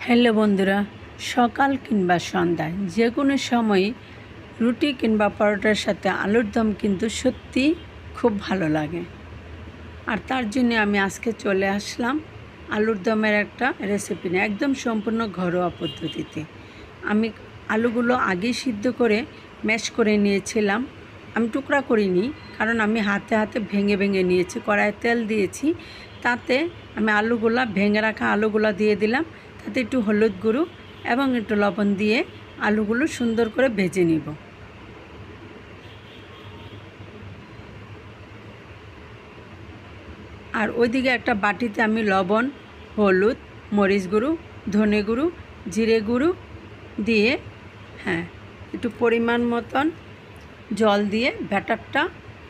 Hello বন্ধুরা, সকাল কিংবা সন্ধ্যায় যে কোনো সময় রুটি কিংবা পরোটার সাথে আলুর দম কিন্তু সত্যি খুব ভালো লাগে। আর তার জন্য আমি আজকে চলে আসলাম আলুর দমের একটা রেসিপি নিয়ে, একদম সম্পূর্ণ ঘরোয়া পদ্ধতিতে। আমি আলুগুলো আগেই সিদ্ধ করে ম্যাশ করে নিয়েছিলাম। আমি টুকরা করিনি, কারণ আমি হাতে হাতে ভেঙে ভেঙে নিয়েছি। কড়াইয়ে তেল দিয়েছি, তাতে আমি ভেঙে রাখা আলুগুলো দিয়ে দিলাম। তাতে একটু হলুদ গুঁড়ো এবং একটু লবণ দিয়ে আলুগুলো সুন্দর করে ভেজে নিব। আর ওইদিকে একটা বাটিতে আমি লবণ, হলুদ, মরিচ গুঁড়ো, ধনে গুঁড়ো, জিরে গুঁড়ো দিয়ে একটু পরিমাণ মতন জল দিয়ে ব্যাটারটা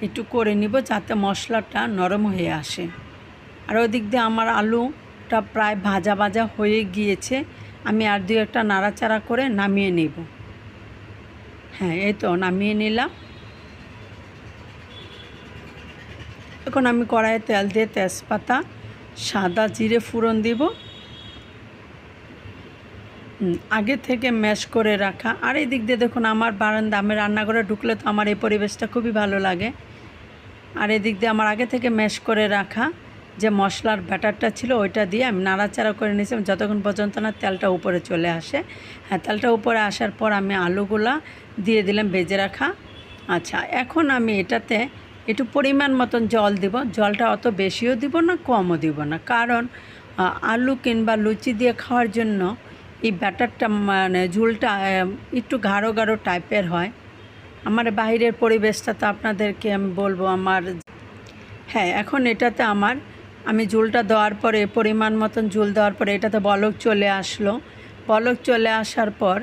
একটু করে নিব, যাতে মশলাটা নরম হয়ে আসে। আর ওদিক দিয়ে আমার আলুটা প্রায় ভাজা ভাজা হয়ে গিয়েছে। আমি আর দুই একটা নাড়াচাড়া করে নামিয়ে নেব। এই তো নামিয়ে নিলাম। এখন আমি কড়াইয়ে তেল দিয়ে তেজপাতা, সাদা জিরে ফোড়ন দিব। আগে থেকে ম্যাশ করে রাখা। আর এই দিক দিয়ে দেখুন, আমার বারান্দা, আমি রান্নাঘরে ঢুকলে তো আমার এই পরিবেশটা খুবই ভালো লাগে। আর এদিক দিয়ে আমার আগে থেকে ম্যাশ করে রাখা যে মশলার ব্যাটারটা ছিল, ওইটা দিয়ে আমি নাড়াচাড়া করে নিয়েছি যতক্ষণ পর্যন্ত না তেলটা উপরে চলে আসে। তেলটা উপরে আসার পর আমি আলুগুলা দিয়ে দিলাম ভেজে রাখা। আচ্ছা, এখন আমি এটাতে একটু পরিমাণ মতন জল দিব। জলটা অত বেশিও দিব না, কমও দিব না, কারণ আলু কিংবা লুচি দিয়ে খাওয়ার জন্য এই ব্যাটারটা ঝোলটা একটু গাঢ় গাঢ় টাইপের হয়। আমার বাইরের পরিবেশটা তো আপনাদেরকে আমি বলবো। এখন এটাতে আমি ঝোলটা দেওয়ার পরে, পরিমাণ মতন ঝোল দেওয়ার পরে এটাতে বলক চলে আসলো। বলক চলে আসার পর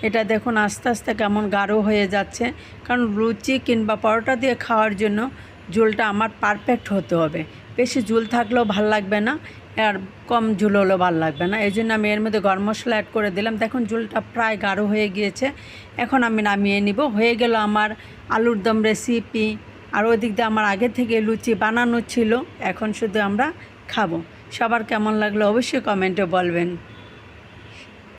এটা দেখুন আস্তে আস্তে কেমন গাঢ় হয়ে যাচ্ছে। কারণ লুচি কিংবা পরোটা দিয়ে খাওয়ার জন্য ঝোলটা আমার পারফেক্ট হতে হবে। বেশি ঝোল থাকলেও ভাল লাগবে না, আর কম ঝোল হলেও ভাল লাগবে না। এই জন্য আমি এর মধ্যে গরম মশলা অ্যাড করে দিলাম। দেখুন ঝোলটা প্রায় গাঢ় হয়ে গিয়েছে। এখন আমি নামিয়ে নিব। হয়ে গেল আমার আলুর দম রেসিপি। আর ওই দিক দিয়ে আমার আগে থেকে লুচি বানানো ছিল, এখন শুধু আমরা খাবো। সবার কেমন লাগলো অবশ্যই কমেন্টে বলবেন।